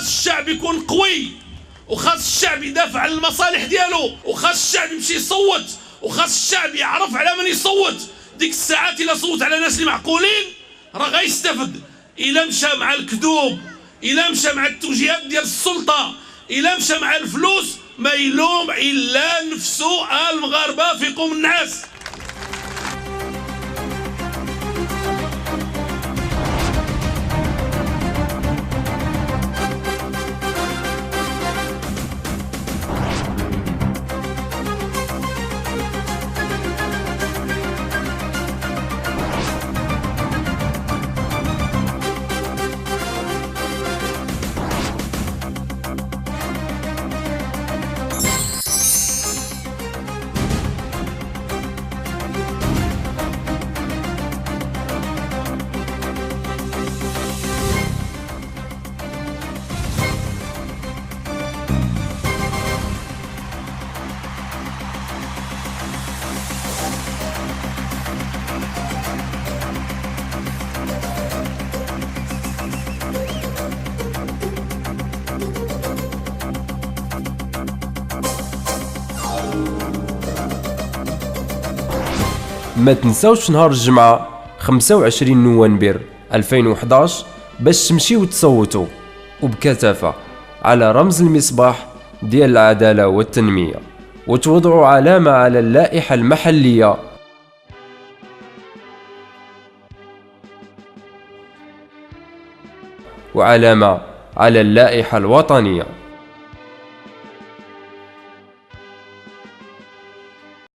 الشعب يكون قوي، وخاص الشعب يدافع على المصالح ديالو، وخاص الشعب يمشي يصوت، وخاص الشعب يعرف على من يصوت. ديك الساعات إلا صوت على ناس اللي معقولين راه غيستافد. إلا مشى مع الكذوب، إلا مشى مع التوجيهات ديال السلطة، إلا مشى مع الفلوس، ما يلوم إلا نفسه. المغاربة فيقوم النعاس. ما تنساوش نهار الجمعة 25 نوفمبر 2011 باش تمشيو تصوتوا وبكثافة على رمز المصباح ديال العدالة والتنمية، وتوضعوا علامة على اللائحة المحلية وعلامة على اللائحة الوطنية.